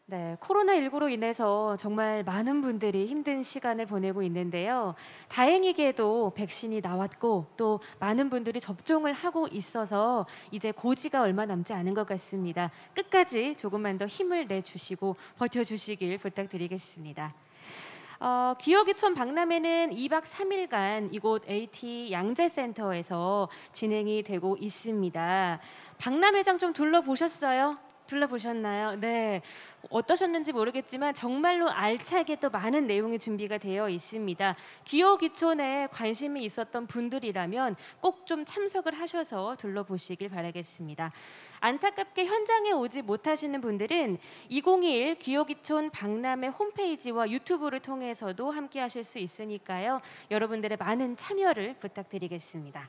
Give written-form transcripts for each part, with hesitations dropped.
네, 코로나19로 인해서 정말 많은 분들이 힘든 시간을 보내고 있는데요. 다행히게도 백신이 나왔고 또 많은 분들이 접종을 하고 있어서 이제 고지가 얼마 남지 않은 것 같습니다. 끝까지 조금만 더 힘을 내주시고 버텨주시길 부탁드리겠습니다. 기억이촌 박람회는 2박 3일간 이곳 AT 양재센터에서 진행이 되고 있습니다. 박람회장 좀 둘러보셨어요? 둘러보셨나요? 네. 어떠셨는지 모르겠지만 정말로 알차게 또 많은 내용이 준비가 되어 있습니다. 기호기촌에 관심이 있었던 분들이라면 꼭 좀 참석을 하셔서 둘러보시길 바라겠습니다. 안타깝게 현장에 오지 못하시는 분들은 2021 기호기촌 박람회 홈페이지와 유튜브를 통해서도 함께 하실 수 있으니까요. 여러분들의 많은 참여를 부탁드리겠습니다.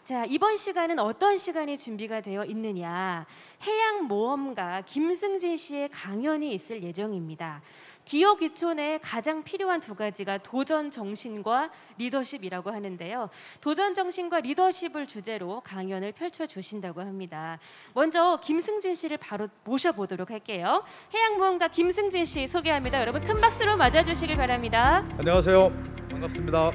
자, 이번 시간은 어떤 시간이 준비가 되어 있느냐? 해양모험가 김승진 씨의 강연이 있을 예정입니다. 기호기촌에 가장 필요한 두 가지가 도전 정신과 리더십이라고 하는데요. 도전 정신과 리더십을 주제로 강연을 펼쳐주신다고 합니다. 먼저 김승진 씨를 바로 모셔보도록 할게요. 해양모험가 김승진 씨 소개합니다. 여러분 큰 박수로 맞아주시길 바랍니다. 안녕하세요. 반갑습니다.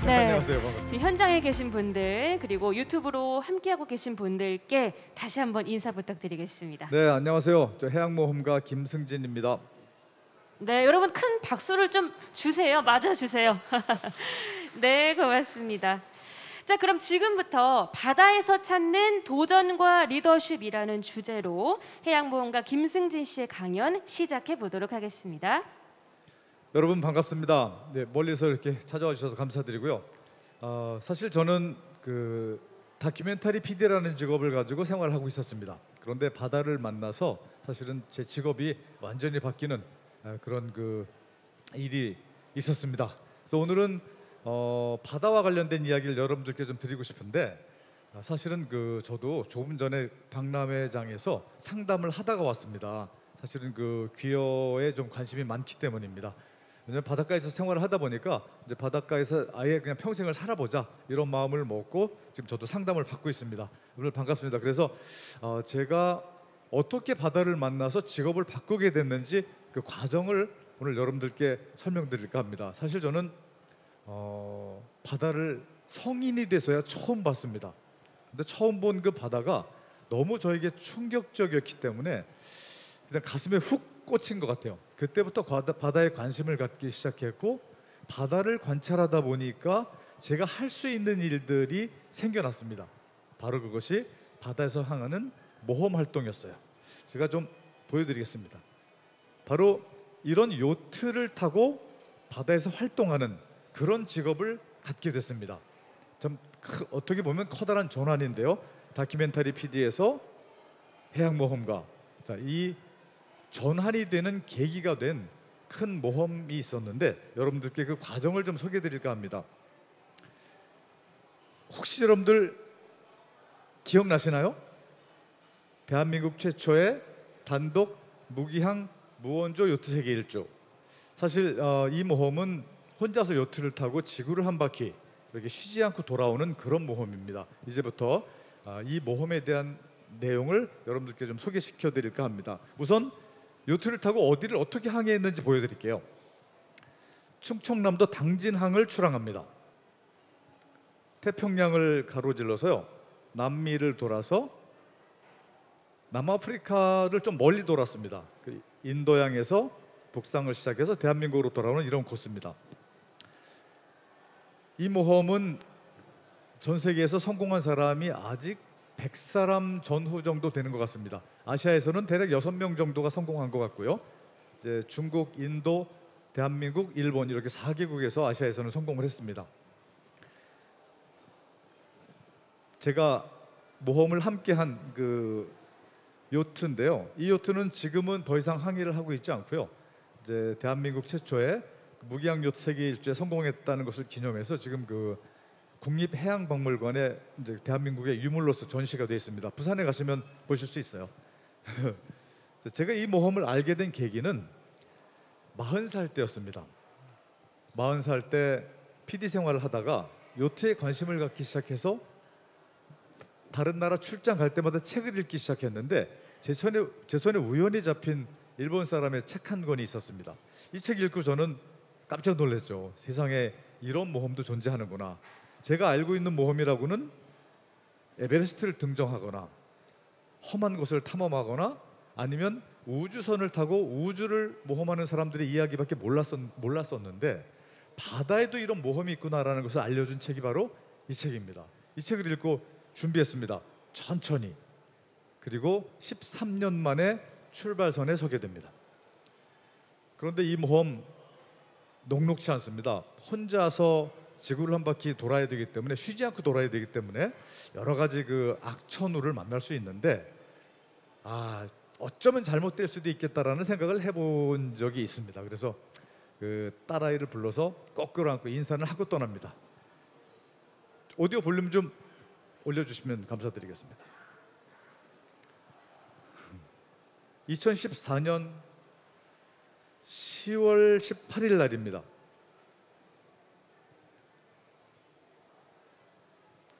네. 안녕하세요. 반갑습니다. 지금 현장에 계신 분들 그리고 유튜브로 함께하고 계신 분들께 다시 한번 인사 부탁드리겠습니다. 네, 안녕하세요. 저 해양모험가 김승진입니다. 네, 여러분 큰 박수를 좀 주세요. 맞아주세요. 네, 고맙습니다. 자, 그럼 지금부터 바다에서 찾는 도전과 리더십이라는 주제로 해양모험가 김승진 씨의 강연 시작해 보도록 하겠습니다. 여러분 반갑습니다. 네, 멀리서 이렇게 찾아와 주셔서 감사드리고요. 사실 저는 그 다큐멘터리 PD라는 직업을 가지고 생활을 하고 있었습니다. 그런데 바다를 만나서 사실은 제 직업이 완전히 바뀌는 그런 그 일이 있었습니다. 그래서 오늘은 바다와 관련된 이야기를 여러분들께 좀 드리고 싶은데 사실은 그 저도 조금 전에 박람회장에서 상담을 하다가 왔습니다. 사실은 그 귀어에 좀 관심이 많기 때문입니다. 왜냐하면 바닷가에서 생활을 하다 보니까 이제 바닷가에서 아예 그냥 평생을 살아보자 이런 마음을 먹고 지금 저도 상담을 받고 있습니다. 오늘 반갑습니다. 그래서 제가 어떻게 바다를 만나서 직업을 바꾸게 됐는지 그 과정을 오늘 여러분들께 설명드릴까 합니다. 사실 저는 바다를 성인이 돼서야 처음 봤습니다. 근데 처음 본 그 바다가 너무 저에게 충격적이었기 때문에 그냥 가슴에 훅 꽂힌 것 같아요. 그때부터 바다에 관심을 갖기 시작했고 바다를 관찰하다 보니까 제가 할 수 있는 일들이 생겨났습니다. 바로 그것이 바다에서 향하는 모험 활동이었어요. 제가 좀 보여드리겠습니다. 바로 이런 요트를 타고 바다에서 활동하는 그런 직업을 갖게 됐습니다. 참 어떻게 보면 커다란 전환인데요. 다큐멘터리 PD에서 해양모험가, 자, 이 전환이 되는 계기가 된 큰 모험이 있었는데 여러분들께 그 과정을 좀 소개해 드릴까 합니다. 혹시 여러분들 기억나시나요? 대한민국 최초의 단독 무기항 무원조 요트 세계 일주. 사실 이 모험은 혼자서 요트를 타고 지구를 한 바퀴 이렇게 쉬지 않고 돌아오는 그런 모험입니다. 이제부터 이 모험에 대한 내용을 여러분들께 좀 소개시켜 드릴까 합니다. 우선 요트를 타고 어디를 어떻게 항해했는지 보여드릴게요. 충청남도 당진항을 출항합니다. 태평양을 가로질러서요 남미를 돌아서 남아프리카를 좀 멀리 돌았습니다. 인도양에서 북상을 시작해서 대한민국으로 돌아오는 이런 코스입니다. 이 모험은 전 세계에서 성공한 사람이 아직 100사람 전후 정도 되는 것 같습니다. 아시아에서는 대략 6명 정도가 성공한 것 같고요. 이제 중국, 인도, 대한민국, 일본 이렇게 4개국에서 아시아에서는 성공을 했습니다. 제가 모험을 함께한 그 요트인데요. 이 요트는 지금은 더 이상 항해를 하고 있지 않고요. 이제 대한민국 최초의 무기항 요트 세계 일주에 성공했다는 것을 기념해서 지금 그 국립해양박물관에 이제 대한민국의 유물로서 전시가 되어 있습니다. 부산에 가시면 보실 수 있어요. 제가 이 모험을 알게 된 계기는 40살 때였습니다. 40살 때 PD 생활을 하다가 요트에 관심을 갖기 시작해서 다른 나라 출장 갈 때마다 책을 읽기 시작했는데 제 손에 우연히 잡힌 일본 사람의 책 한 권이 있었습니다. 이 책 읽고 저는 깜짝 놀랐죠. 세상에 이런 모험도 존재하는구나. 제가 알고 있는 모험이라고는 에베레스트를 등정하거나 험한 곳을 탐험하거나 아니면 우주선을 타고 우주를 모험하는 사람들의 이야기밖에 몰랐었는데 바다에도 이런 모험이 있구나라는 것을 알려준 책이 바로 이 책입니다. 이 책을 읽고 준비했습니다. 천천히. 그리고 13년 만에 출발선에 서게 됩니다. 그런데 이 모험 녹록지 않습니다. 혼자서 지구를 한 바퀴 돌아야 되기 때문에 쉬지 않고 돌아야 되기 때문에 여러 가지 그 악천후를 만날 수 있는데 어쩌면 잘못될 수도 있겠다라는 생각을 해본 적이 있습니다. 그래서 그 딸아이를 불러서 거꾸로 안고 인사를 하고 떠납니다. 오디오 볼륨 좀 올려주시면 감사드리겠습니다. 2014년 10월 18일 날입니다.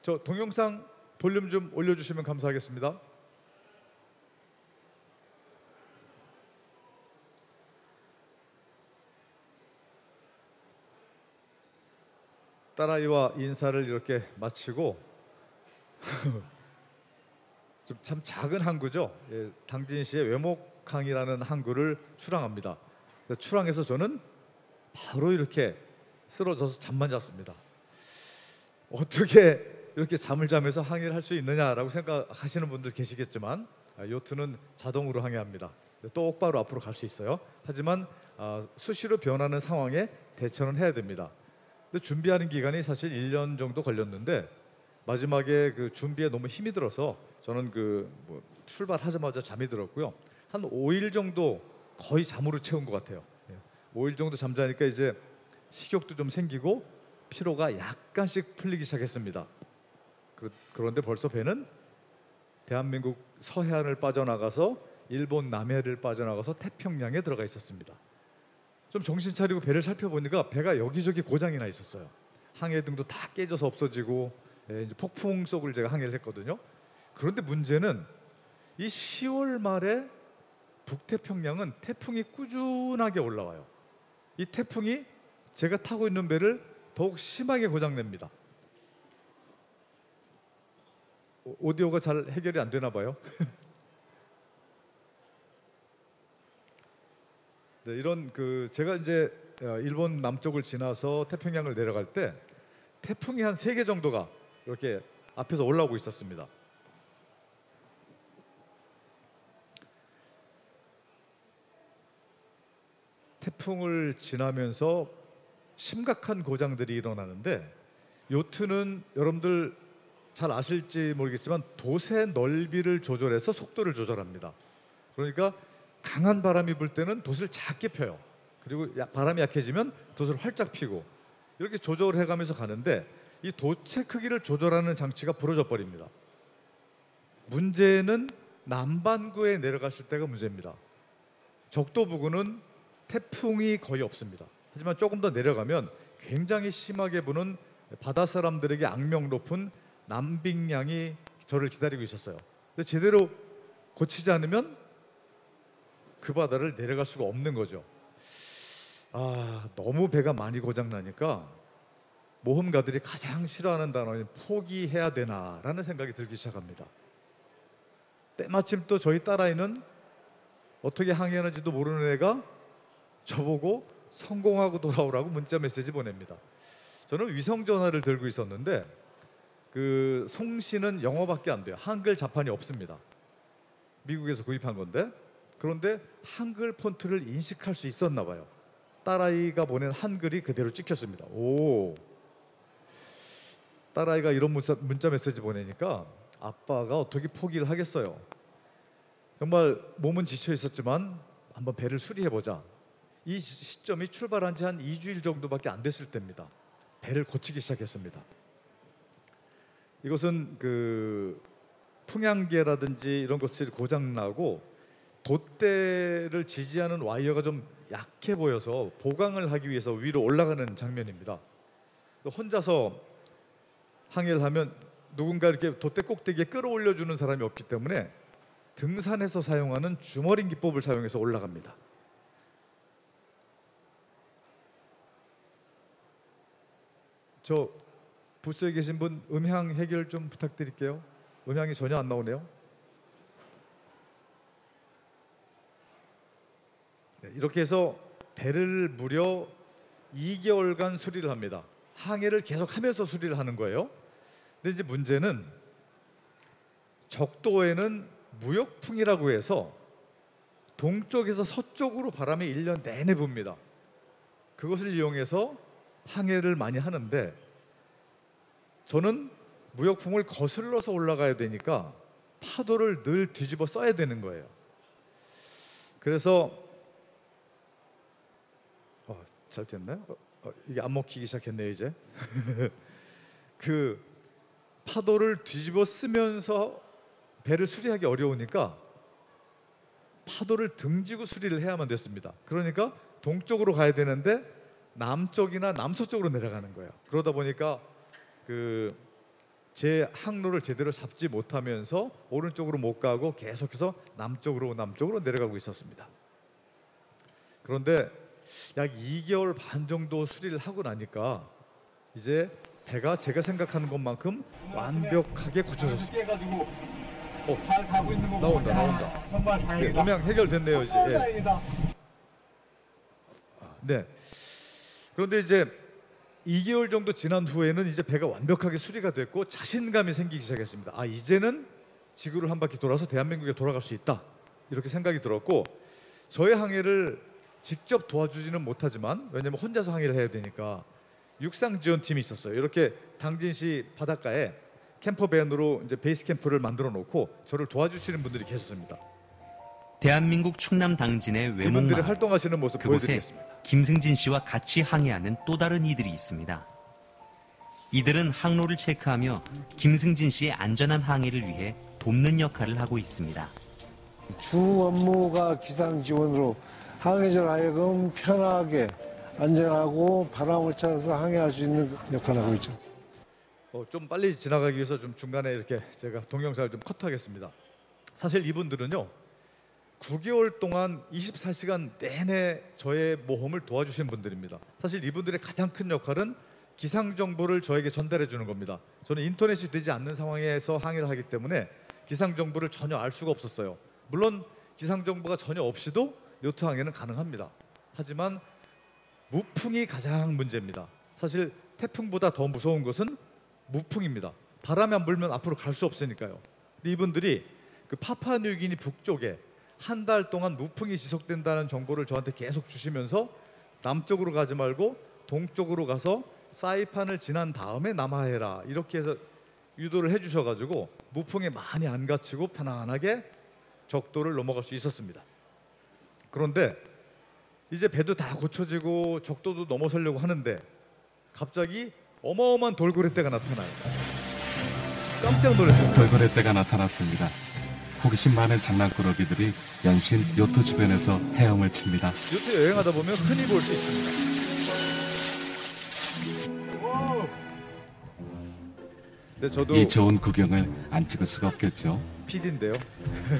저 동영상 볼륨 좀 올려주시면 감사하겠습니다. 딸아이와 인사를 이렇게 마치고 좀 참 작은 항구죠. 예, 당진시의 외목항이라는 항구를 출항합니다. 출항해서 저는 바로 이렇게 쓰러져서 잠만 잤습니다. 어떻게 이렇게 잠을 자면서 항해를 할 수 있느냐라고 생각하시는 분들 계시겠지만 요트는 자동으로 항해합니다. 똑바로 앞으로 갈 수 있어요. 하지만 수시로 변하는 상황에 대처는 해야 됩니다. 근데 준비하는 기간이 사실 1년 정도 걸렸는데 마지막에 그 준비에 너무 힘이 들어서 저는 출발하자마자 잠이 들었고요. 한 5일 정도 거의 잠으로 채운 것 같아요. 5일 정도 잠자니까 이제 식욕도 좀 생기고 피로가 약간씩 풀리기 시작했습니다. 그런데 벌써 배는 대한민국 서해안을 빠져나가서 일본 남해를 빠져나가서 태평양에 들어가 있었습니다. 좀 정신 차리고 배를 살펴보니까 배가 여기저기 고장이 나 있었어요. 항해등도 다 깨져서 없어지고 이제 폭풍 속을 제가 항해를 했거든요. 그런데 문제는 이 10월 말에 북태평양은 태풍이 꾸준하게 올라와요. 이 태풍이 제가 타고 있는 배를 더욱 심하게 고장냅니다. 오디오가 잘 해결이 안 되나 봐요. 네, 이런 제가 이제 일본 남쪽을 지나서 태평양을 내려갈 때 태풍이 한 3개 정도가 이렇게 앞에서 올라오고 있었습니다. 태풍을 지나면서 심각한 고장들이 일어나는데 요트는 여러분들 잘 아실지 모르겠지만 돛의 넓이를 조절해서 속도를 조절합니다. 그러니까 강한 바람이 불 때는 돛을 작게 펴요. 그리고 바람이 약해지면 돛을 활짝 피고 이렇게 조절을 해가면서 가는데 이 돛의 크기를 조절하는 장치가 부러져 버립니다. 문제는 남반구에 내려갔을 때가 문제입니다. 적도 부근은 태풍이 거의 없습니다. 하지만 조금 더 내려가면 굉장히 심하게 부는 바다 사람들에게 악명 높은 남빙량이 저를 기다리고 있었어요. 근데 제대로 고치지 않으면 그 바다를 내려갈 수가 없는 거죠. 너무 배가 많이 고장나니까 모험가들이 가장 싫어하는 단어는 포기해야 되나라는 생각이 들기 시작합니다. 때마침 또 저희 딸아이는 어떻게 항해하는지도 모르는 애가 저보고 성공하고 돌아오라고 문자 메시지 보냅니다. 저는 위성 전화를 들고 있었는데 그 송신은 영어밖에 안 돼요. 한글 자판이 없습니다. 미국에서 구입한 건데 그런데 한글 폰트를 인식할 수 있었나 봐요. 딸아이가 보낸 한글이 그대로 찍혔습니다. 딸아이가 이런 문자 메시지 보내니까 아빠가 어떻게 포기를 하겠어요. 정말 몸은 지쳐 있었지만 한번 배를 수리해보자. 이 시점이 출발한 지 한 2주일 정도밖에 안 됐을 때입니다. 배를 고치기 시작했습니다. 이것은 풍향계라든지 이런 것들이 고장나고 돛대를 지지하는 와이어가 좀 약해 보여서 보강을 하기 위해서 위로 올라가는 장면입니다. 혼자서 항해를 하면 누군가 이렇게 돛대 꼭대기에 끌어올려주는 사람이 없기 때문에 등산에서 사용하는 주머링 기법을 사용해서 올라갑니다. 저 부스에 계신 분 음향 해결 좀 부탁드릴게요. 음향이 전혀 안 나오네요. 네, 이렇게 해서 배를 무려 2개월간 수리를 합니다. 항해를 계속하면서 수리를 하는 거예요. 근데 이제 문제는 적도에는 무역풍이라고 해서 동쪽에서 서쪽으로 바람이 1년 내내 붑니다. 그것을 이용해서 항해를 많이 하는데 저는 무역풍을 거슬러서 올라가야 되니까 파도를 늘 뒤집어 써야 되는 거예요. 그래서 잘 됐나요? 이게 안 먹히기 시작했네요 이제. 그 파도를 뒤집어 쓰면서 배를 수리하기 어려우니까 파도를 등지고 수리를 해야만 됐습니다. 그러니까 동쪽으로 가야 되는데 남쪽이나 남서쪽으로 내려가는 거예요. 그러다 보니까 제 항로를 제대로 잡지 못하면서 오른쪽으로 못 가고 계속해서 남쪽으로 내려가고 있었습니다. 그런데 약 2개월 반 정도 수리를 하고 나니까 이제 배가 제가 생각하는 것만큼 완벽하게 고쳐졌습니다. 잘 가고 있는 거 나온다. 정말 다행이다. 음향 해결됐네요 이제. 다행이다. 네. 그런데 이제 2개월 정도 지난 후에는 이제 배가 완벽하게 수리가 됐고 자신감이 생기기 시작했습니다. 아, 이제는 지구를 한 바퀴 돌아서 대한민국에 돌아갈 수 있다. 이렇게 생각이 들었고 저의 항해를 직접 도와주지는 못하지만 왜냐면 혼자서 항해를 해야 되니까 육상 지원팀이 있었어요. 이렇게 당진시 바닷가에 캠퍼밴으로 이제 베이스 캠프를 만들어 놓고 저를 도와주시는 분들이 계셨습니다. 대한민국 충남 당진의 이분들이 외목마을, 활동하시는 모습 그곳에 보여드리겠습니다. 김승진 씨와 같이 항해하는 또 다른 이들이 있습니다. 이들은 항로를 체크하며 김승진 씨의 안전한 항해를 위해 돕는 역할을 하고 있습니다. 주 업무가 기상 지원으로 항해者하여금 편하게 안전하고 바람을 찾아서 항해할 수 있는 역할을 하고 있죠. 좀 빨리 지나가기 위해서 좀 중간에 이렇게 제가 동영상을 좀 컷하겠습니다. 사실 이분들은요 9개월 동안 24시간 내내 저의 모험을 도와주신 분들입니다. 사실 이분들의 가장 큰 역할은 기상 정보를 저에게 전달해 주는 겁니다. 저는 인터넷이 되지 않는 상황에서 항해를 하기 때문에 기상 정보를 전혀 알 수가 없었어요. 물론 기상 정보가 전혀 없이도 요트 항해는 가능합니다. 하지만 무풍이 가장 문제입니다. 사실 태풍보다 더 무서운 것은 무풍입니다. 바람이 안 불면 앞으로 갈 수 없으니까요. 근데 이분들이 그 파푸아뉴기니 북쪽에 한 달 동안 무풍이 지속된다는 정보를 저한테 계속 주시면서 남쪽으로 가지 말고 동쪽으로 가서 사이판을 지난 다음에 남하해라 이렇게 해서 유도를 해주셔가지고 무풍에 많이 안 갇히고 편안하게 적도를 넘어갈 수 있었습니다. 그런데 이제 배도 다 고쳐지고 적도도 넘어서려고 하는데 갑자기 어마어마한 돌고래떼가 나타나요. 깜짝 놀랐어요. 돌고래떼가 나타났습니다. 호기심 많은 장난꾸러기들이 연신 요트 주변에서 헤엄을 칩니다. 요트 여행하다 보면 흔히 볼 수 있습니다. 근데 저도 이 좋은 구경을 안 찍을 수가 없겠죠. PD인데요.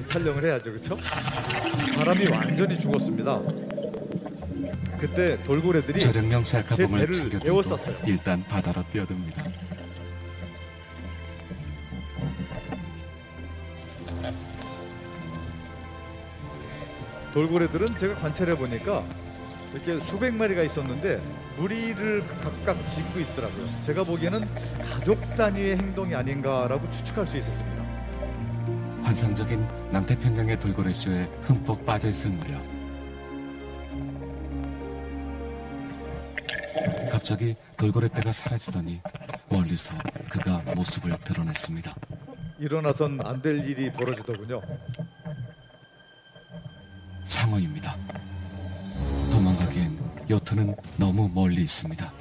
촬영을 해야죠, 그렇죠? 바람이 완전히 죽었습니다. 그때 돌고래들이 저령령 제 셀카봉을 배를 챙겨들고 에워쌌어요. 일단 바다로 뛰어듭니다. 돌고래들은 제가 관찰해 보니까 이렇게 수백 마리가 있었는데 무리를 각각 짓고 있더라고요. 제가 보기에는 가족 단위의 행동이 아닌가라고 추측할 수 있었습니다. 환상적인 남태평양의 돌고래쇼에 흠뻑 빠져있을 무렵 갑자기 돌고래떼가 사라지더니 멀리서 그가 모습을 드러냈습니다. 일어나선 안 될 일이 벌어지더군요. 상어입니다. 도망가기엔 요트는 너무 멀리 있습니다.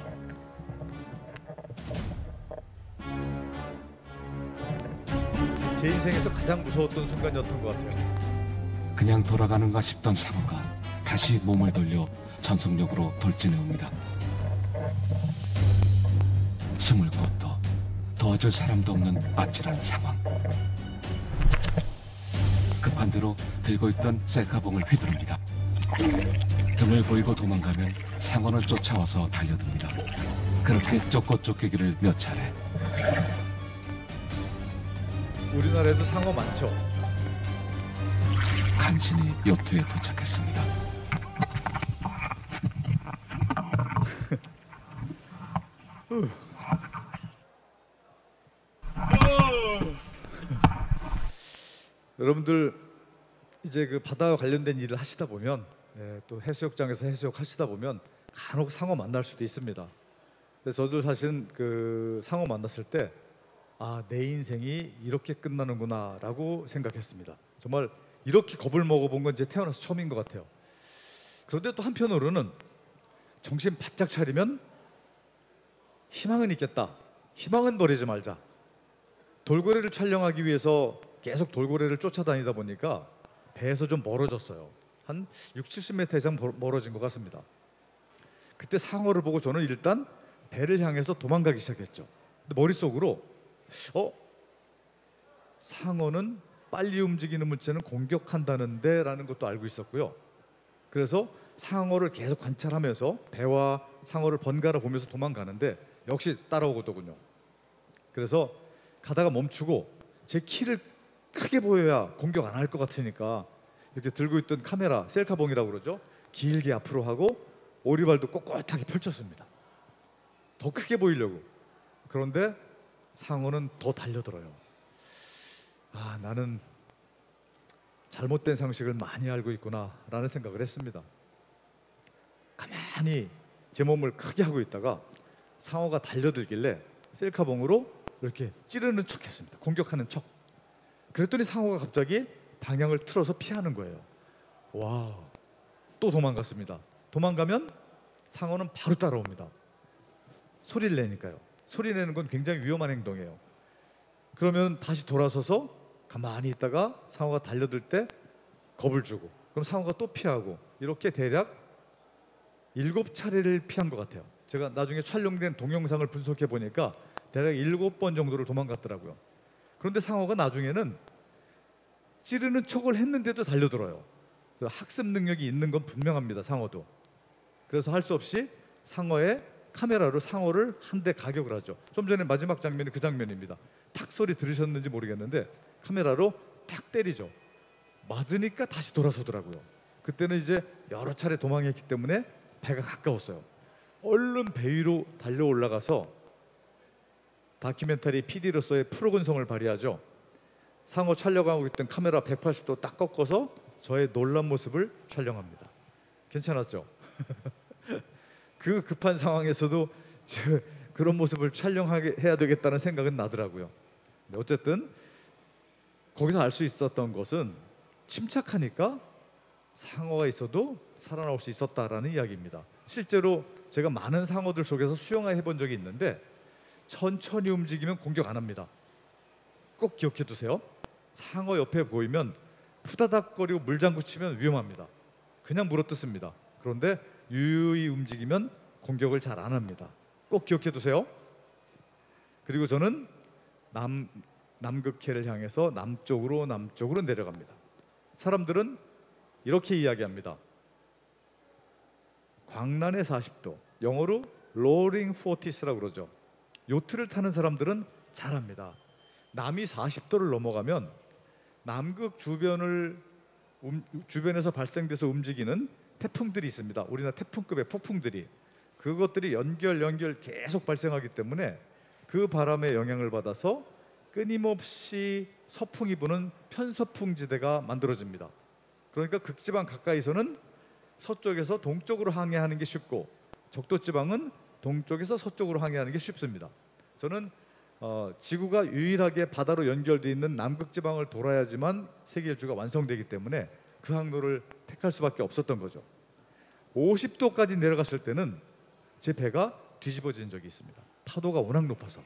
제 인생에서 가장 무서웠던 순간이었던 것 같아요. 그냥 돌아가는가 싶던 상어가 다시 몸을 돌려 전속력으로 돌진해 옵니다. 숨을 곳도 도와줄 사람도 없는 아찔한 상황. 반대로 들고 있던 셀카봉을 휘두릅니다. 등을 보이고 도망가면 상어는 쫓아와서 달려듭니다. 그렇게 쫓고 쫓기기를 몇 차례. 우리나라에도 상어 많죠. 간신히 요트에 도착했습니다. 여러분들 이제 그 바다와 관련된 일을 하시다 보면 또 해수욕장에서 해수욕 하시다 보면 간혹 상어 만날 수도 있습니다. 그래서 저도 사실은 그 상어 만났을 때 내 인생이 이렇게 끝나는구나라고 생각했습니다. 정말 이렇게 겁을 먹어본 건 이제 태어나서 처음인 것 같아요. 그런데 또 한편으로는 정신 바짝 차리면 희망은 있겠다. 희망은 버리지 말자. 돌고래를 촬영하기 위해서 계속 돌고래를 쫓아다니다 보니까 배에서 좀 멀어졌어요. 한 60-70m 이상 멀어진 것 같습니다. 그때 상어를 보고 저는 일단 배를 향해서 도망가기 시작했죠. 근데 머릿속으로 상어는 빨리 움직이는 물체는 공격한다는데 라는 것도 알고 있었고요. 그래서 상어를 계속 관찰하면서 배와 상어를 번갈아 보면서 도망가는데 역시 따라오거든요. 그래서 가다가 멈추고 제 키를 크게 보여야 공격 안 할 것 같으니까 이렇게 들고 있던 카메라, 셀카봉이라고 그러죠. 길게 앞으로 하고 오리발도 꼿꼿하게 펼쳤습니다. 더 크게 보이려고. 그런데 상어는 더 달려들어요. 나는 잘못된 상식을 많이 알고 있구나 라는 생각을 했습니다. 가만히 제 몸을 크게 하고 있다가 상어가 달려들길래 셀카봉으로 이렇게 찌르는 척 했습니다. 공격하는 척. 그랬더니 상어가 갑자기 방향을 틀어서 피하는 거예요. 와, 또 도망갔습니다. 도망가면 상어는 바로 따라옵니다. 소리를 내니까요. 소리 내는 건 굉장히 위험한 행동이에요. 그러면 다시 돌아서서 가만히 있다가 상어가 달려들 때 겁을 주고, 그럼 상어가 또 피하고, 이렇게 대략 7차례를 피한 것 같아요. 제가 나중에 촬영된 동영상을 분석해 보니까 대략 7번 정도를 도망갔더라고요. 그런데 상어가 나중에는 찌르는 척을 했는데도 달려들어요. 학습 능력이 있는 건 분명합니다. 상어도. 그래서 할 수 없이 상어의 카메라로 상어를 한 대 가격을 하죠. 좀 전에 마지막 장면이 그 장면입니다. 탁 소리 들으셨는지 모르겠는데 카메라로 탁 때리죠. 맞으니까 다시 돌아서더라고요. 그때는 이제 여러 차례 도망했기 때문에 배가 가까웠어요. 얼른 배 위로 달려 올라가서 다큐멘터리 PD로서의 프로근성을 발휘하죠. 상어 촬영하고 있던 카메라 180도 딱 꺾어서 저의 놀란 모습을 촬영합니다. 괜찮았죠? 그 급한 상황에서도 그런 모습을 촬영해야 되겠다는 생각은 나더라고요. 어쨌든 거기서 알 수 있었던 것은 침착하니까 상어가 있어도 살아나올 수 있었다라는 이야기입니다. 실제로 제가 많은 상어들 속에서 수영을 해본 적이 있는데 천천히 움직이면 공격 안 합니다. 꼭 기억해 두세요. 상어 옆에 보이면 푸다닥거리고 물장구 치면 위험합니다. 그냥 물어뜯습니다. 그런데 유유히 움직이면 공격을 잘 안 합니다. 꼭 기억해 두세요. 그리고 저는 남극해를 향해서 남쪽으로 내려갑니다. 사람들은 이렇게 이야기합니다. 광란의 40도, 영어로 로링 포티스라고 그러죠. 요트를 타는 사람들은 잘 압니다. 남이 40도를 넘어가면 남극 주변에서 발생돼서 움직이는 태풍들이 있습니다. 우리나라 태풍급의 폭풍들이. 그것들이 연결 계속 발생하기 때문에 그 바람의 영향을 받아서 끊임없이 서풍이 부는 편서풍지대가 만들어집니다. 그러니까 극지방 가까이서는 서쪽에서 동쪽으로 항해하는 게 쉽고 적도지방은 동쪽에서 서쪽으로 항해하는 게 쉽습니다. 저는 지구가 유일하게 바다로 연결되어 있는 남극지방을 돌아야지만 세계 일주가 완성되기 때문에 그 항로를 택할 수밖에 없었던 거죠. 50도까지 내려갔을 때는 제 배가 뒤집어진 적이 있습니다. 파도가 워낙 높아서.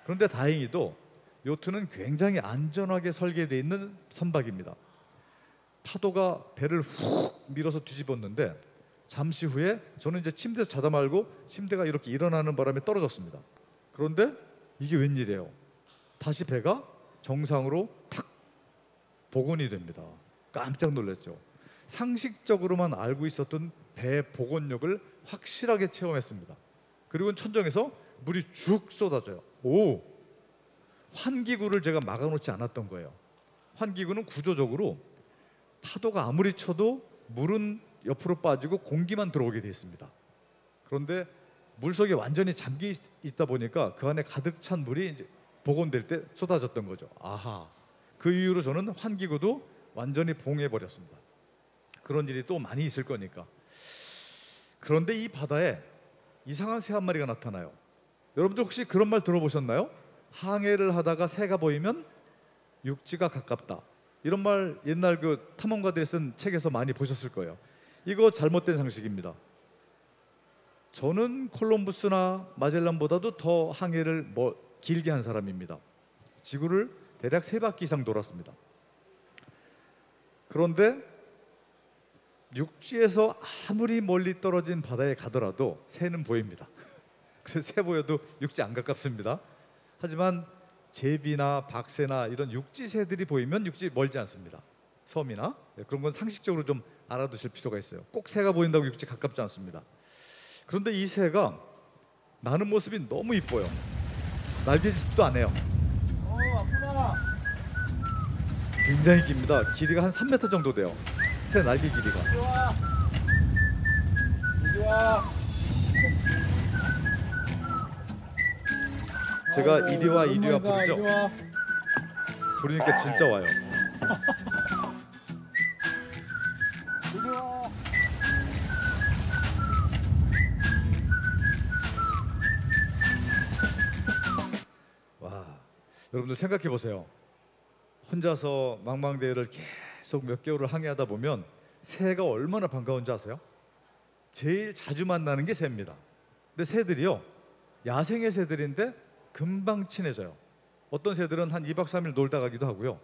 그런데 다행히도 요트는 굉장히 안전하게 설계되어 있는 선박입니다. 파도가 배를 훅 밀어서 뒤집었는데 잠시 후에 저는 이제 침대에서 자다 말고 침대가 이렇게 일어나는 바람에 떨어졌습니다. 그런데 이게 웬일이에요? 다시 배가 정상으로 탁 복원이 됩니다. 깜짝 놀랐죠. 상식적으로만 알고 있었던 배 복원력을 확실하게 체험했습니다. 그리고 천정에서 물이 쭉 쏟아져요. 오! 환기구를 제가 막아놓지 않았던 거예요. 환기구는 구조적으로 파도가 아무리 쳐도 물은 옆으로 빠지고 공기만 들어오게 되어 있습니다. 그런데 물속에 완전히 잠기 있다 보니까 그 안에 가득 찬 물이 이제 복원될 때 쏟아졌던 거죠. 아하. 그 이후로 저는 환기구도 완전히 봉해 버렸습니다. 그런 일이 또 많이 있을 거니까. 그런데 이 바다에 이상한 새 한 마리가 나타나요. 여러분들 혹시 그런 말 들어보셨나요? 항해를 하다가 새가 보이면 육지가 가깝다. 이런 말 옛날 그 탐험가들이 쓴 책에서 많이 보셨을 거예요. 이거 잘못된 상식입니다. 저는 콜럼부스나 마젤란보다도 더 항해를 길게 한 사람입니다. 지구를 대략 3바퀴 이상 돌았습니다. 그런데 육지에서 아무리 멀리 떨어진 바다에 가더라도 새는 보입니다. 그래서 새 보여도 육지 안 가깝습니다. 하지만 제비나 박새나 이런 육지 새들이 보이면 육지 멀지 않습니다. 섬이나 그런 건 상식적으로 좀 알아두실 필요가 있어요. 꼭 새가 보인다고 육지 가깝지 않습니다. 그런데 이 새가 나는 모습이 너무 이뻐요. 날개짓도 안 해요. 굉장히 깁니다. 길이가 한 3m 정도 돼요. 새 날개 길이가. 제가 이리와 이리와 부르죠. 부르니까 진짜 와요. 와, 여러분들 생각해 보세요. 혼자서 망망대해를 계속 몇 개월을 항해하다 보면 새가 얼마나 반가운지 아세요? 제일 자주 만나는 게 새입니다. 근데 새들이요, 야생의 새들인데 금방 친해져요. 어떤 새들은 한 2박 3일 놀다 가기도 하고요.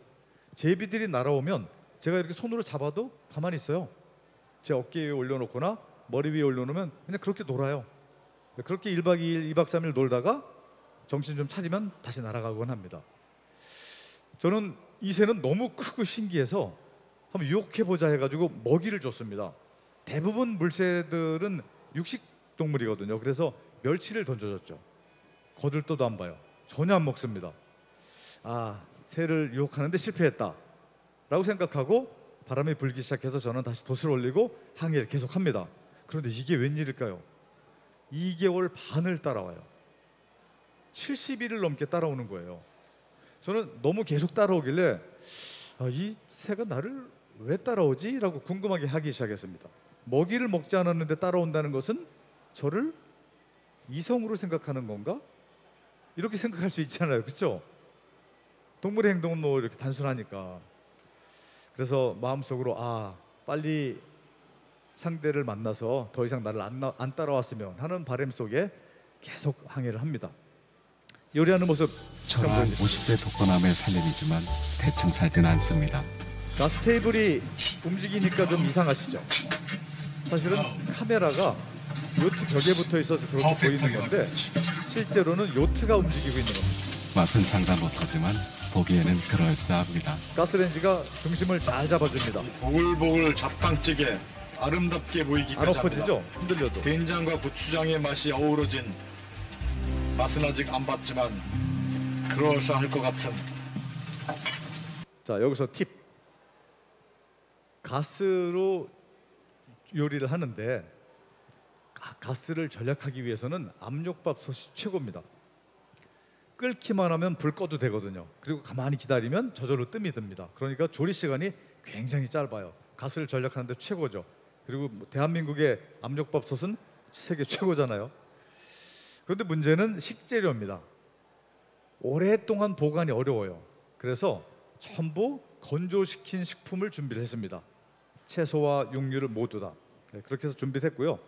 제비들이 날아오면 제가 이렇게 손으로 잡아도 가만히 있어요. 제 어깨 위에 올려놓거나 머리 위에 올려놓으면 그냥 그렇게 놀아요. 그렇게 1박 2일, 2박 3일 놀다가 정신 좀 차리면 다시 날아가곤 합니다. 저는 이 새는 너무 크고 신기해서 한번 유혹해보자 해가지고 먹이를 줬습니다. 대부분 물새들은 육식 동물이거든요. 그래서 멸치를 던져줬죠. 거들떠도 안 봐요. 전혀 안 먹습니다. 아, 새를 유혹하는데 실패했다 라고 생각하고 바람이 불기 시작해서 저는 다시 돛을 올리고 항해를 계속합니다. 그런데 이게 웬일일까요? 2개월 반을 따라와요. 70일을 넘게 따라오는 거예요. 저는 너무 계속 따라오길래 이 새가 나를 왜 따라오지? 라고 궁금하게 하기 시작했습니다. 먹이를 먹지 않았는데 따라온다는 것은 저를 이성으로 생각하는 건가? 이렇게 생각할 수 있잖아요. 그렇죠? 동물의 행동은 뭐 이렇게 단순하니까. 그래서 마음속으로 빨리 상대를 만나서 더 이상 나를 안 따라왔으면 하는 바람 속에 계속 항해를 합니다. 요리하는 모습 초라한 50대 독거남의 살림이지만 대충 살진 않습니다. 가스 테이블이 움직이니까 좀 이상하시죠? 사실은 카메라가 요트 벽에 붙어 있어서 그렇게 보이는 건데 실제로는 요트가 움직이고 있는 겁니다. 맛은 장담 못하지만 보기에는 그럴싸합니다. 가스레인지가 중심을 잘 잡아줍니다. 보글보글 잡탕찌개 아름답게 안 보이기까지 엎어지죠? 합니다. 흔들려도. 된장과 고추장의 맛이 어우러진 맛은 아직 안 봤지만 그럴싸할 것 같은. 자, 여기서 팁. 가스로 요리를 하는데 가스를 절약하기 위해서는 압력밥솥이 최고입니다. 끓기만 하면 불 꺼도 되거든요. 그리고 가만히 기다리면 저절로 뜸이 듭니다. 그러니까 조리 시간이 굉장히 짧아요. 가스를 절약하는데 최고죠. 그리고 대한민국의 압력밥솥은 세계 최고잖아요. 그런데 문제는 식재료입니다. 오랫동안 보관이 어려워요. 그래서 전부 건조시킨 식품을 준비를 했습니다. 채소와 육류를 모두 다. 그렇게 해서 준비를 했고요.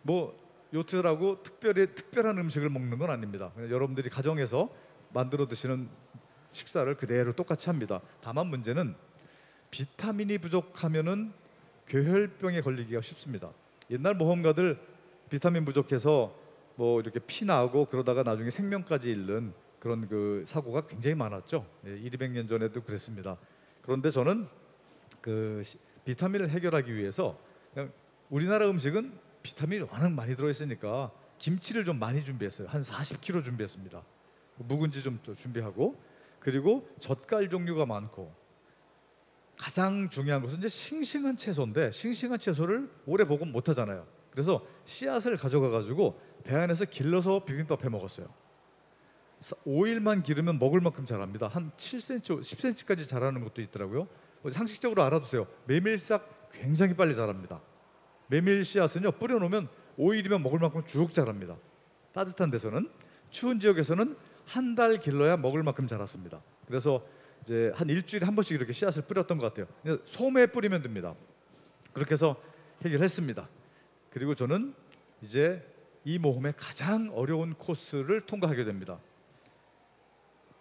뭐 요트라고 특별한 음식을 먹는 건 아닙니다. 그냥 여러분들이 가정에서 만들어 드시는 식사를 그대로 똑같이 합니다. 다만 문제는 비타민이 부족하면은 괴혈병에 걸리기가 쉽습니다. 옛날 모험가들 비타민 부족해서 뭐 이렇게 피 나고 그러다가 나중에 생명까지 잃는 그런 그 사고가 굉장히 많았죠. 200년 전에도 그랬습니다. 그런데 저는 그 비타민을 해결하기 위해서 그냥 우리나라 음식은 비타민이 워낙 많이 들어있으니까 김치를 좀 많이 준비했어요. 한 40kg 준비했습니다. 묵은지 좀 또 준비하고, 그리고 젓갈 종류가 많고, 가장 중요한 것은 이제 싱싱한 채소인데 싱싱한 채소를 오래 보관 못 하잖아요. 그래서 씨앗을 가져가 가지고 배 안에서 길러서 비빔밥 해 먹었어요. 5일만 기르면 먹을 만큼 자랍니다. 한 7cm, 10cm까지 자라는 것도 있더라고요. 상식적으로 알아두세요. 메밀싹 굉장히 빨리 자랍니다. 메밀 씨앗은요, 뿌려놓으면 5일이면 먹을 만큼 쭉 자랍니다. 따뜻한 데서는, 추운 지역에서는 한 달 길러야 먹을 만큼 자랐습니다. 그래서 이제 한 일주일에 한 번씩 이렇게 씨앗을 뿌렸던 것 같아요. 그냥 솜에 뿌리면 됩니다. 그렇게 해서 해결했습니다. 그리고 저는 이제 이 모험의 가장 어려운 코스를 통과하게 됩니다.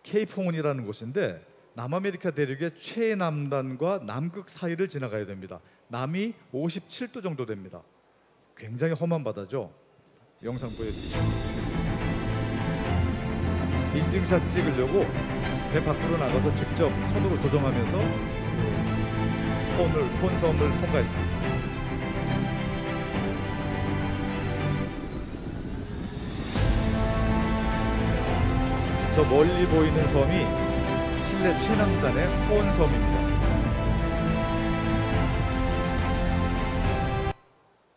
케이프홍은이라는 곳인데 남아메리카 대륙의 최남단과 남극 사이를 지나가야 됩니다. 남이 57도 정도 됩니다. 굉장히 험한 바다죠. 영상 보여드릴게요. 인증샷 찍으려고 배 밖으로 나가서 직접 손으로 조정하면서 폰섬을 통과했습니다. 저 멀리 보이는 섬이 칠레 최남단의 호언섬입니다.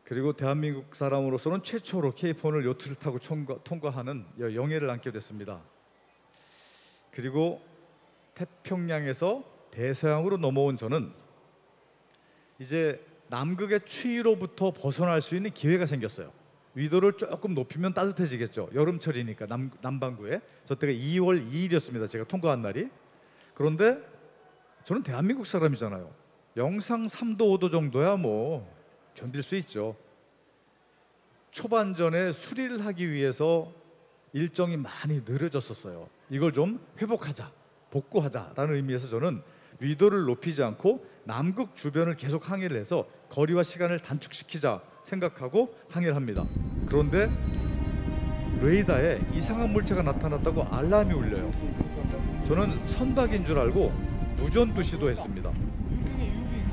그리고 대한민국 사람으로서는 최초로 케이프홍을 요트를 타고 통과하는 영예를 안게 됐습니다. 그리고 태평양에서 대서양으로 넘어온 저는 이제 남극의 추위로부터 벗어날 수 있는 기회가 생겼어요. 위도를 조금 높이면 따뜻해지겠죠. 여름철이니까 남반구에. 저 때가 2월 2일이었습니다. 제가 통과한 날이. 그런데 저는 대한민국 사람이잖아요. 영상 3도 5도 정도야 뭐 견딜 수 있죠. 초반전에 수리를 하기 위해서 일정이 많이 느려졌었어요. 이걸 좀 회복하자, 복구하자라는 의미에서 저는 위도를 높이지 않고 남극 주변을 계속 항해를 해서 거리와 시간을 단축시키자 생각하고 항해를 합니다. 그런데 레이더에 이상한 물체가 나타났다고 알람이 울려요. 저는 선박인 줄 알고 무전도 시도했습니다.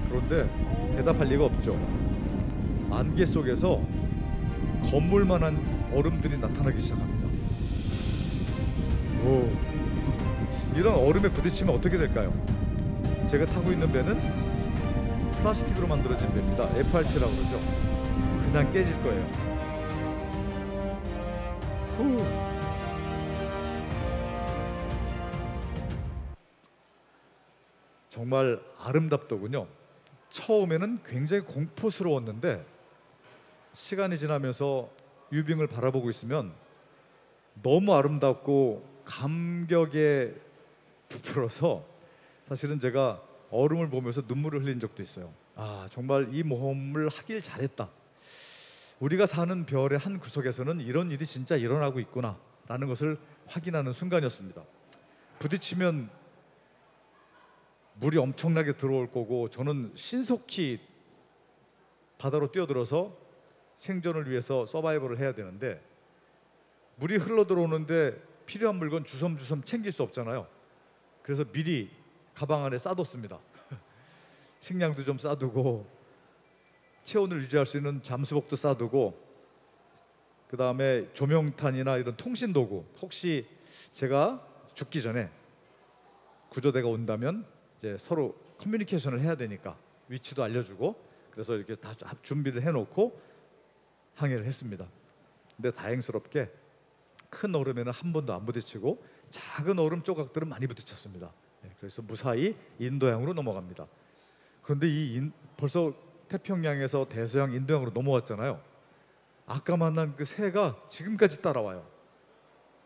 그런데 대답할 리가 없죠. 안개 속에서 건물만한 얼음들이 나타나기 시작합니다. 이런 얼음에 부딪히면 어떻게 될까요? 제가 타고 있는 배는 플라스틱으로 만들어진 배입니다. FRP라고 그러죠. 그냥 깨질 거예요. 정말 아름답더군요. 처음에는 굉장히 공포스러웠는데 시간이 지나면서 유빙을 바라보고 있으면 너무 아름답고 감격에 부풀어서 사실은 제가 얼음을 보면서 눈물을 흘린 적도 있어요. 아, 정말 이 모험을 하길 잘했다. 우리가 사는 별의 한 구석에서는 이런 일이 진짜 일어나고 있구나 라는 것을 확인하는 순간이었습니다. 부딪히면 물이 엄청나게 들어올 거고 저는 신속히 바다로 뛰어들어서 생존을 위해서 서바이벌을 해야 되는데 물이 흘러 들어오는데 필요한 물건 주섬주섬 챙길 수 없잖아요. 그래서 미리 가방 안에 싸뒀습니다. 식량도 좀 싸두고 체온을 유지할 수 있는 잠수복도 싸두고 그 다음에 조명탄이나 이런 통신 도구, 혹시 제가 죽기 전에 구조대가 온다면 이제 서로 커뮤니케이션을 해야 되니까 위치도 알려주고, 그래서 이렇게 다 준비를 해놓고 항해를 했습니다. 근데 다행스럽게 큰 얼음에는 한 번도 안 부딪히고 작은 얼음 조각들은 많이 부딪혔습니다. 그래서 무사히 인도양으로 넘어갑니다. 그런데 벌써 태평양에서 대서양, 인도양으로 넘어왔잖아요. 아까 만난 그 새가 지금까지 따라와요.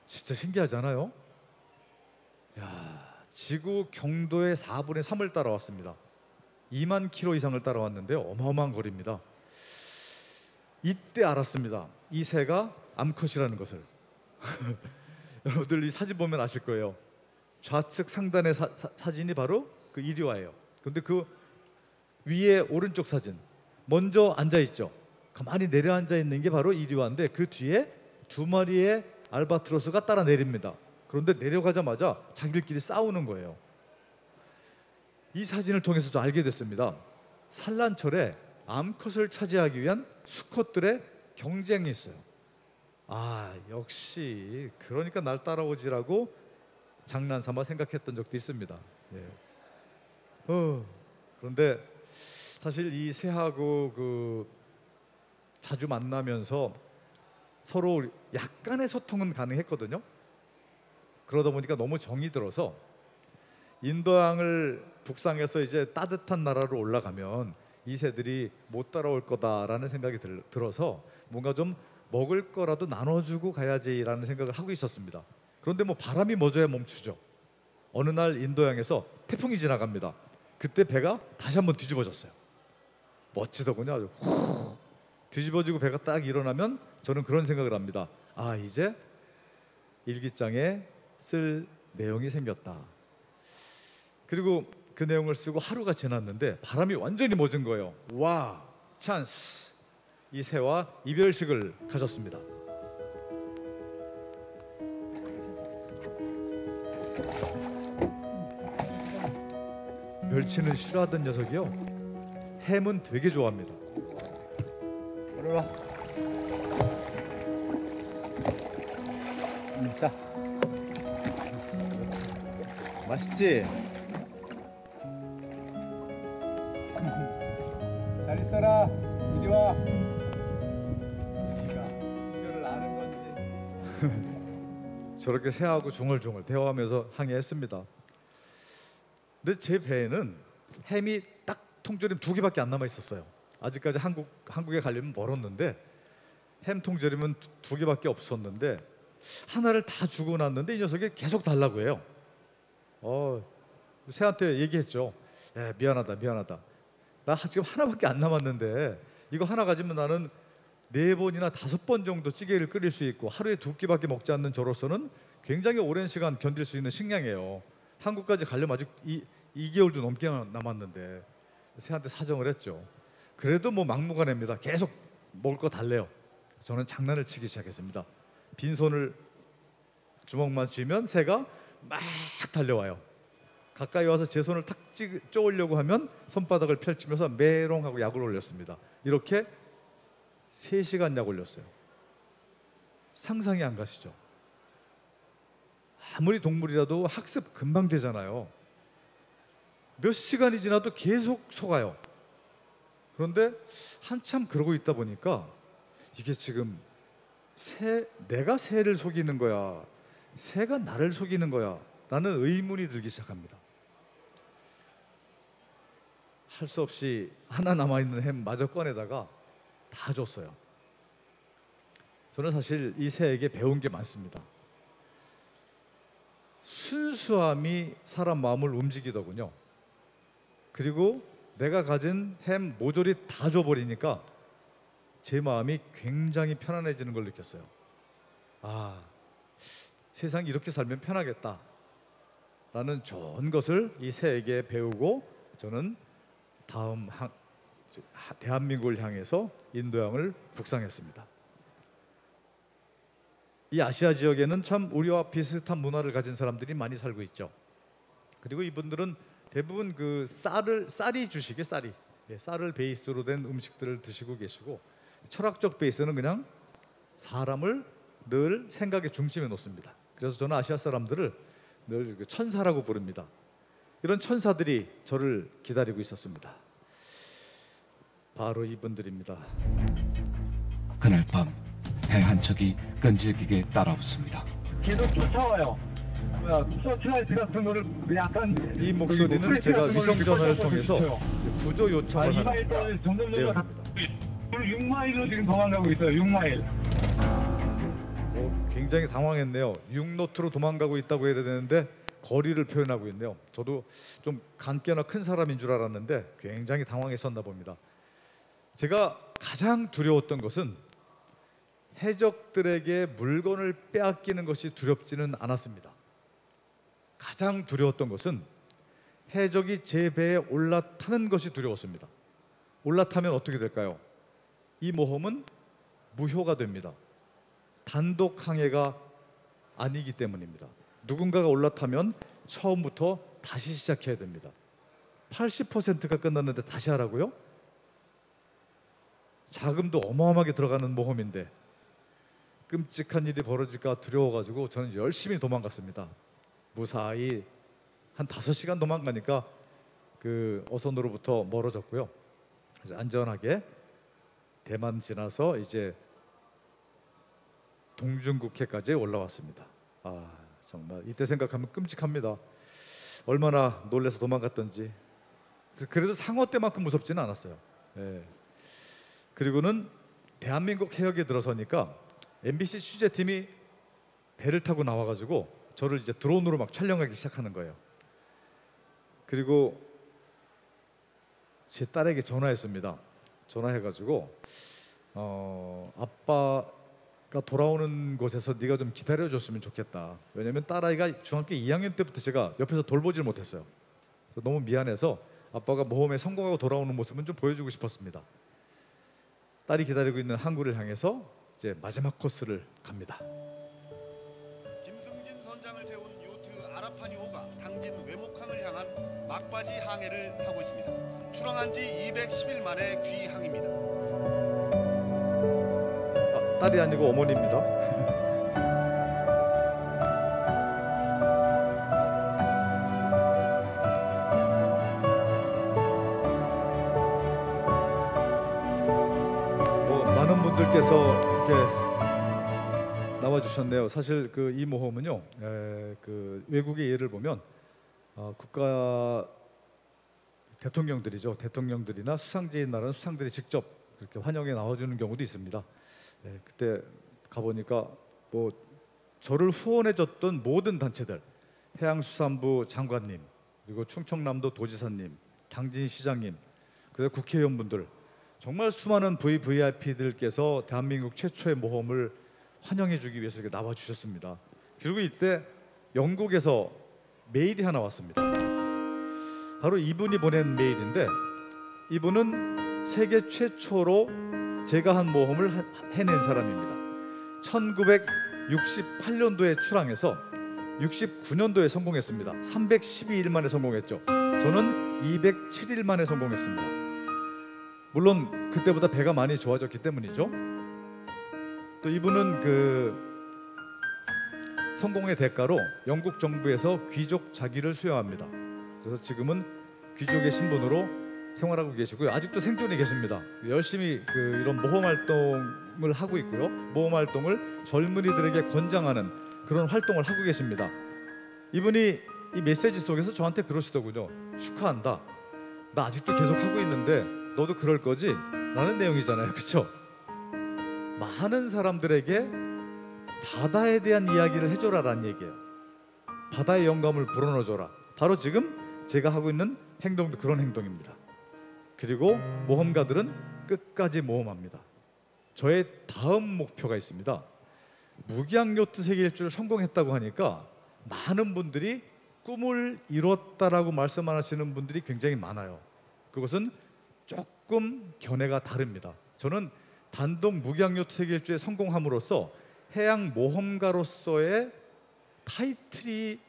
진짜 신기하지 않아요? 야, 지구 경도의 4분의 3을 따라왔습니다. 2만 킬로 이상을 따라왔는데요. 어마어마한 거리입니다. 이때 알았습니다. 이 새가 암컷이라는 것을. 여러분들 이 사진 보면 아실 거예요. 좌측 상단의 사진이 바로 그 이리와예요. 그런데 그 위에 오른쪽 사진, 먼저 앉아 있죠. 가만히 내려앉아 있는 게 바로 이리와인데 그 뒤에 두 마리의 알바트로스가 따라 내립니다. 그런데 내려가자마자 자기들끼리 싸우는 거예요. 이 사진을 통해서도 알게 됐습니다. 산란철에 암컷을 차지하기 위한 수컷들의 경쟁이 있어요. 아, 역시 그러니까 날 따라오지라고 장난삼아 생각했던 적도 있습니다. 예. 그런데 사실 이 새하고 자주 만나면서 서로 약간의 소통은 가능했거든요. 그러다 보니까 너무 정이 들어서 인도양을 북상해서 이제 따뜻한 나라로 올라가면 이 새들이 못 따라올 거다라는 생각이 들어서 뭔가 좀 먹을 거라도 나눠주고 가야지라는 생각을 하고 있었습니다. 그런데 뭐 바람이 멎어야 멈추죠. 어느 날 인도양에서 태풍이 지나갑니다. 그때 배가 다시 한번 뒤집어졌어요. 멋지더군요. 아주 후 뒤집어지고 배가 딱 일어나면 저는 그런 생각을 합니다. 아, 이제 일기장에 쓸 내용이 생겼다. 그리고 그 내용을 쓰고 하루가 지났는데 바람이 완전히 멎은 거예요. 와, 찬스! 이 새와 이별식을 가졌습니다. 멸치는 싫어하던 녀석이요, 햄은 되게 좋아합니다. 올라와. 자, 맛있지? 잘 있어라. 이리 와. 네가 이별을 아는 건지. 저렇게 새하고 중얼중얼 대화하면서 항해했습니다. 근데 제 배에는 햄이 딱 통조림 2개밖에 안 남아 있었어요. 아직까지 한국에 가려면 멀었는데 햄 통조림은 2개밖에 없었는데 하나를 다 주고 났는데 이 녀석이 계속 달라고 해요. 새한테 얘기했죠. 야, 미안하다. 나 지금 하나밖에 안 남았는데 이거 하나 가지면 나는 4번이나 5번 정도 찌개를 끓일 수 있고 하루에 2끼밖에 먹지 않는 저로서는 굉장히 오랜 시간 견딜 수 있는 식량이에요. 한국까지 가려면 아직 2개월도 넘게 남았는데 새한테 사정을 했죠. 그래도 뭐 막무가내입니다. 계속 먹을 거 달래요. 저는 장난을 치기 시작했습니다. 빈손을 주먹만 쥐면 새가 막 달려와요. 가까이 와서 제 손을 탁 쪼으려고 하면 손바닥을 펼치면서 메롱하고 약을 올렸습니다. 이렇게 3시간 약 올렸어요. 상상이 안 가시죠? 아무리 동물이라도 학습 금방 되잖아요. 몇 시간이 지나도 계속 속아요. 그런데 한참 그러고 있다 보니까 이게 지금 내가 새를 속이는 거야, 새가 나를 속이는 거야 라는 의문이 들기 시작합니다. 할 수 없이 하나 남아있는 햄 마저 꺼내다가 다 줬어요. 저는 사실 이 새에게 배운 게 많습니다. 순수함이 사람 마음을 움직이더군요. 그리고 내가 가진 햄 모조리 다 줘버리니까 제 마음이 굉장히 편안해지는 걸 느꼈어요. 아, 세상이 이렇게 살면 편하겠다 라는 좋은 것을 이 새에게 배우고 저는 다음 대한민국을 향해서 인도양을 북상했습니다. 이 아시아 지역에는 참 우리와 비슷한 문화를 가진 사람들이 많이 살고 있죠. 그리고 이분들은 대부분 쌀이 주식에 쌀을 베이스로 된 음식들을 드시고 계시고, 철학적 베이스는 그냥 사람을 늘 생각의 중심에 놓습니다. 그래서 저는 아시아 사람들을 늘 천사라고 부릅니다. 이런 천사들이 저를 기다리고 있었습니다. 바로 이분들입니다. 그날 밤 배 한 척이 끈질기게 따라붙습니다. 계속 쫓아와요. 서치라이트 같은 거를 약간 이 목소리는 제가 위성 전화를 통해서 구조 요청을 하는 2마일 점점 내용입니다. 6마일로 지금 도망가고 있어요. 6마일. 굉장히 당황했네요. 6노트로 도망가고 있다고 해야 되는데 거리를 표현하고 있네요. 저도 좀 간께나 큰 사람인 줄 알았는데 굉장히 당황했었나 봅니다. 제가 가장 두려웠던 것은 해적들에게 물건을 빼앗기는 것이 두렵지는 않았습니다. 가장 두려웠던 것은 해적이 제 배에 올라타는 것이 두려웠습니다. 올라타면 어떻게 될까요? 이 모험은 무효가 됩니다. 단독 항해가 아니기 때문입니다. 누군가가 올라타면 처음부터 다시 시작해야 됩니다. 80%가 끝났는데 다시 하라고요? 자금도 어마어마하게 들어가는 모험인데 끔찍한 일이 벌어질까 두려워가지고 저는 열심히 도망갔습니다. 무사히 한 5시간 도망가니까 그 어선으로부터 멀어졌고요. 그래서 안전하게 대만 지나서 이제 동중국해까지 올라왔습니다. 아, 정말 이때 생각하면 끔찍합니다. 얼마나 놀래서 도망갔던지. 그래도 상어 때만큼 무섭지는 않았어요. 예. 그리고는 대한민국 해역에 들어서니까 MBC 취재팀이 배를 타고 나와가지고 저를 이제 드론으로 막 촬영하기 시작하는 거예요. 그리고 제 딸에게 전화했습니다. 전화해가지고 아빠가 돌아오는 곳에서 네가 좀 기다려줬으면 좋겠다. 왜냐면 딸아이가 중학교 2학년 때부터 제가 옆에서 돌보질 못했어요. 그래서 너무 미안해서 아빠가 모험에 성공하고 돌아오는 모습은 좀 보여주고 싶었습니다. 딸이 기다리고 있는 항구를 향해서 이제 마지막 코스를 갑니다. 김승진 선장을 태운 요트 아라파니호가 당진 외목항을 향한 막바지 항해를 하고 있습니다. 출항한 지 210일 만에 귀항입니다. 딸이 아니고 어머니입니다. 많은 분들께서 이렇게 나와주셨네요. 사실 그 이 모험은요, 그 외국의 예를 보면 국가 대통령들이죠. 대통령들이나 수상지인 나라는 수상들이 직접 그렇게 환영에 나와주는 경우도 있습니다. 그때 가보니까 뭐 저를 후원해줬던 모든 단체들, 해양수산부 장관님, 그리고 충청남도 도지사님, 당진시장님, 그리고 국회의원분들, 정말 수많은 VVIP들께서 대한민국 최초의 모험을 환영해주기 위해서 이렇게 나와주셨습니다. 그리고 이때 영국에서 메일이 하나 왔습니다. 바로 이분이 보낸 메일인데, 이분은 세계 최초로 제가 한 모험을 해낸 사람입니다. 1968년도에 출항해서 69년도에 성공했습니다. 312일 만에 성공했죠. 저는 207일 만에 성공했습니다. 물론 그때보다 배가 많이 좋아졌기 때문이죠. 또 이분은 그 성공의 대가로 영국 정부에서 귀족 자기를 수여합니다. 그래서 지금은 귀족의 신분으로 생활하고 계시고요. 아직도 생존해 계십니다. 열심히 그 이런 모험 활동을 하고 있고요. 모험 활동을 젊은이들에게 권장하는 그런 활동을 하고 계십니다. 이분이 이 메시지 속에서 저한테 그러시더군요. 축하한다. 나 아직도 계속 하고 있는데 너도 그럴 거지? 라는 내용이잖아요. 그렇죠? 많은 사람들에게 바다에 대한 이야기를 해줘라라는 얘기예요. 바다의 영감을 불어넣어줘라. 바로 지금 제가 하고 있는 행동도 그런 행동입니다. 그리고 모험가들은 끝까지 모험합니다. 저의 다음 목표가 있습니다. 무기한 요트 세계 일주를 성공했다고 하니까 많은 분들이 꿈을 이뤘다라고 말씀하시는 분들이 굉장히 많아요. 그것은 조금 견해가 다릅니다. 저는 단독 무기한 요트 세계 일주에 성공함으로써 해양 모험가로서의 타이틀이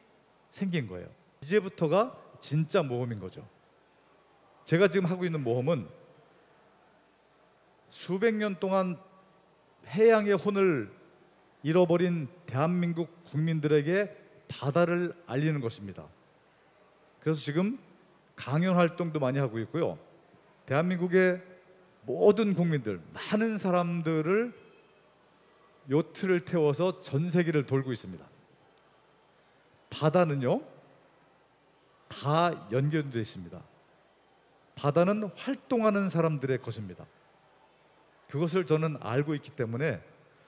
생긴 거예요. 이제부터가 진짜 모험인 거죠. 제가 지금 하고 있는 모험은 수백 년 동안 해양의 혼을 잃어버린 대한민국 국민들에게 바다를 알리는 것입니다. 그래서 지금 강연 활동도 많이 하고 있고요. 대한민국의 모든 국민들, 많은 사람들을 요트를 태워서 전 세계를 돌고 있습니다. 바다는요, 다 연결되어 있습니다. 바다는 활동하는 사람들의 것입니다. 그것을 저는 알고 있기 때문에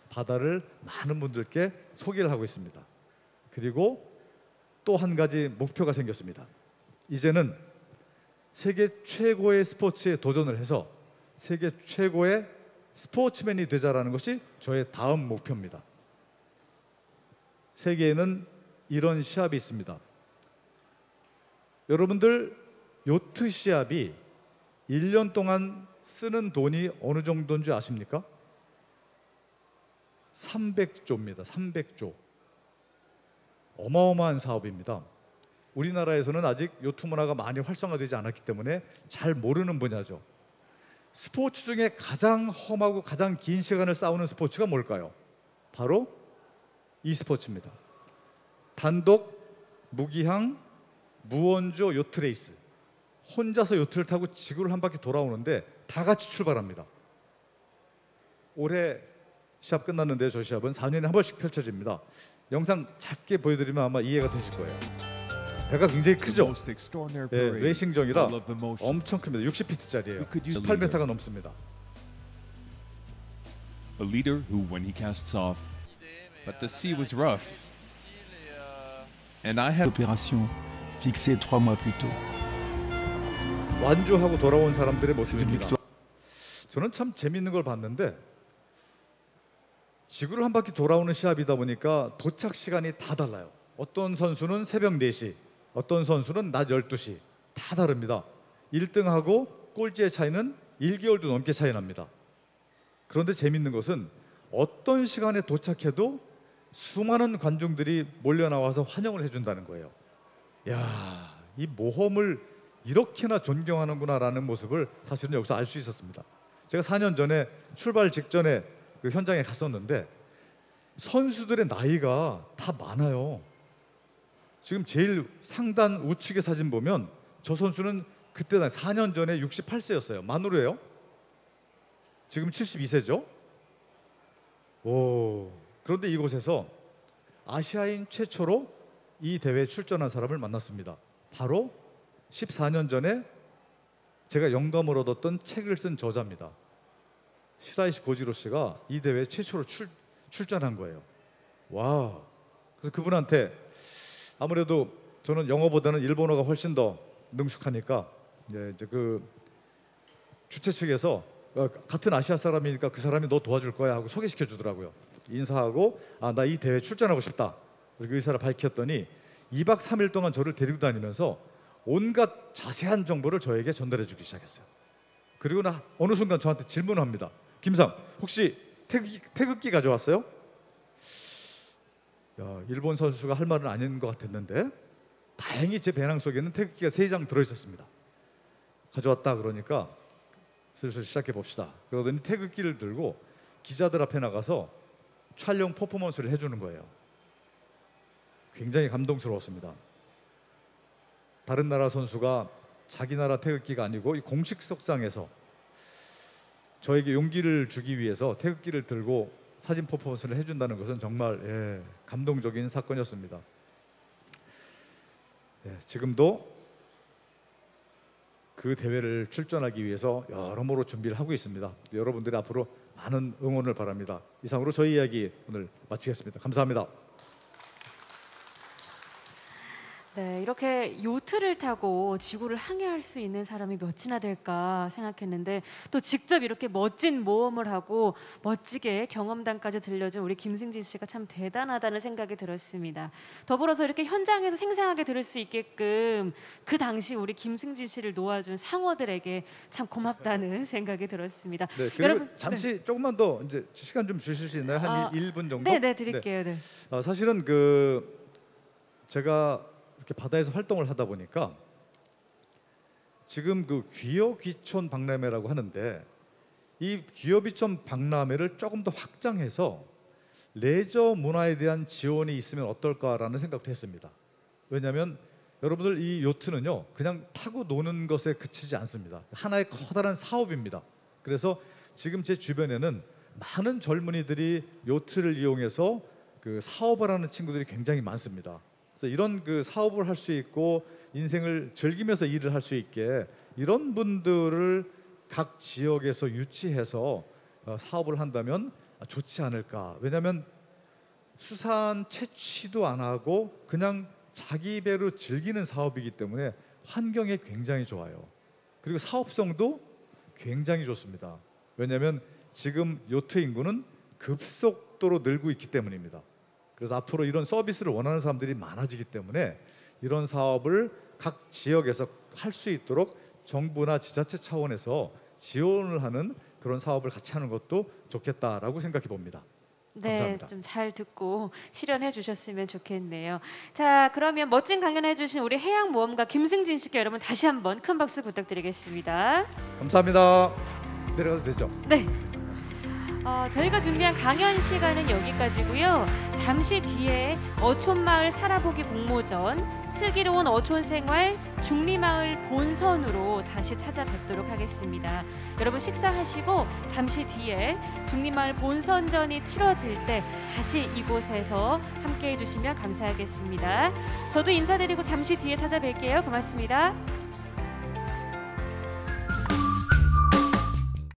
바다를 많은 분들께 소개를 하고 있습니다. 그리고 또 한 가지 목표가 생겼습니다. 이제는 세계 최고의 스포츠에 도전을 해서 세계 최고의 스포츠맨이 되자라는 것이 저의 다음 목표입니다. 세계에는 이런 시합이 있습니다. 여러분들 요트 시합이 1년 동안 쓰는 돈이 어느 정도인 줄 아십니까? 300조입니다. 300조. 어마어마한 사업입니다. 우리나라에서는 아직 요트 문화가 많이 활성화되지 않았기 때문에 잘 모르는 분야죠. 스포츠 중에 가장 험하고 가장 긴 시간을 싸우는 스포츠가 뭘까요? 바로 e스포츠입니다. 단독, 무기항, 무원조 요트 레이스. 혼자서 요트를 타고 지구를 한 바퀴 돌아오는데 다 같이 출발합니다. 올해 시합 끝났는데 저 시합은 4년에 한 번씩 펼쳐집니다. 영상 작게 보여드리면 아마 이해가 되실 거예요. 배가 굉장히 크죠? 예, 레이싱정이라 엄청 큽니다. 60피트짜리예요. 18m가 넘습니다. A leader who, when he casts off, but the sea was rough, and I had opération fixée 3 mois plus tôt. 완주하고 돌아온 사람들의 모습입니다. 저는 참 재밌는 걸 봤는데 지구를 한 바퀴 돌아오는 시합이다 보니까 도착 시간이 다 달라요. 어떤 선수는 새벽 4시, 어떤 선수는 낮 12시 다 다릅니다. 1등하고 꼴찌의 차이는 1개월도 넘게 차이 납니다. 그런데 재밌는 것은 어떤 시간에 도착해도 수많은 관중들이 몰려 나와서 환영을 해준다는 거예요. 야, 이 모험을 이렇게나 존경하는구나라는 모습을 사실은 여기서 알 수 있었습니다. 제가 4년 전에 출발 직전에 그 현장에 갔었는데 선수들의 나이가 다 많아요. 지금 제일 상단 우측의 사진 보면 저 선수는 그때 4년 전에 68세였어요. 만으로예요. 지금 72세죠. 오, 그런데 이곳에서 아시아인 최초로 이 대회에 출전한 사람을 만났습니다. 바로 14년 전에 제가 영감을 얻었던 책을 쓴 저자입니다. 시라이시 고지로 씨가 이 대회에 최초로 출전한 거예요. 와, 그래서 그분한테 아무래도 저는 영어보다는 일본어가 훨씬 더 능숙하니까 이제 그 주최 측에서 같은 아시아 사람이니까 그 사람이 너 도와줄 거야 하고 소개시켜 주더라고요. 인사하고 나 이 대회 출전하고 싶다 그리고 의사를 밝혔더니 2박 3일 동안 저를 데리고 다니면서 온갖 자세한 정보를 저에게 전달해 주기 시작했어요. 그리고 어느 순간 저한테 질문합니다. 김상, 혹시 태극기 가져왔어요? 야, 일본 선수가 할 말은 아닌 것 같았는데 다행히 제 배낭 속에는 태극기가 3장 들어있었습니다. 가져왔다 그러니까 슬슬 시작해 봅시다. 그러더니 태극기를 들고 기자들 앞에 나가서 촬영 퍼포먼스를 해주는 거예요. 굉장히 감동스러웠습니다. 다른 나라 선수가 자기 나라 태극기가 아니고 이 공식 석상에서 저에게 용기를 주기 위해서 태극기를 들고 사진 퍼포먼스를 해준다는 것은 정말 감동적인 사건이었습니다. 지금도 그 대회를 출전하기 위해서 여러모로 준비를 하고 있습니다. 여러분들이 앞으로 많은 응원을 바랍니다. 이상으로 저희 이야기 오늘 마치겠습니다. 감사합니다. 네, 이렇게 요트를 타고 지구를 항해할 수 있는 사람이 몇이나 될까 생각했는데 또 직접 이렇게 멋진 모험을 하고 멋지게 경험담까지 들려준 우리 김승진 씨가 참 대단하다는 생각이 들었습니다. 더불어서 이렇게 현장에서 생생하게 들을 수 있게끔 그 당시 우리 김승진 씨를 놓아준 상어들에게 참 고맙다는 생각이 들었습니다. 네, 그리고 여러분, 잠시 조금만 더 이제 시간 좀 주실 수 있나요? 한 1분 정도? 네, 드릴게요. 네. 사실은 제가 이렇게 바다에서 활동을 하다 보니까 지금 그 귀여귀촌 박람회라고 하는데 이 귀여귀촌 박람회를 조금 더 확장해서 레저 문화에 대한 지원이 있으면 어떨까라는 생각도 했습니다. 왜냐하면 여러분들 이 요트는요 그냥 타고 노는 것에 그치지 않습니다. 하나의 커다란 사업입니다. 그래서 지금 제 주변에는 많은 젊은이들이 요트를 이용해서 그 사업을 하는 친구들이 굉장히 많습니다. 그래서 이런 그 사업을 할 수 있고 인생을 즐기면서 일을 할 수 있게 이런 분들을 각 지역에서 유치해서 사업을 한다면 좋지 않을까. 왜냐하면 수산 채취도 안 하고 그냥 자기 배로 즐기는 사업이기 때문에 환경에 굉장히 좋아요. 그리고 사업성도 굉장히 좋습니다. 왜냐하면 지금 요트 인구는 급속도로 늘고 있기 때문입니다. 그래서 앞으로 이런 서비스를 원하는 사람들이 많아지기 때문에 이런 사업을 각 지역에서 할 수 있도록 정부나 지자체 차원에서 지원을 하는 그런 사업을 같이 하는 것도 좋겠다라고 생각해 봅니다. 네, 감사합니다. 좀 잘 듣고 실현해 주셨으면 좋겠네요. 자, 그러면 멋진 강연해 주신 우리 해양모험가 김승진 씨께 여러분 다시 한번 큰 박수 부탁드리겠습니다. 감사합니다. 내려가도 되죠? 네. 저희가 준비한 강연 시간은 여기까지고요. 잠시 뒤에 어촌마을 살아보기 공모전, 슬기로운 어촌생활 중리마을 본선으로 다시 찾아뵙도록 하겠습니다. 여러분 식사하시고 잠시 뒤에 중리마을 본선전이 치러질 때 다시 이곳에서 함께해 주시면 감사하겠습니다. 저도 인사드리고 잠시 뒤에 찾아뵐게요. 고맙습니다.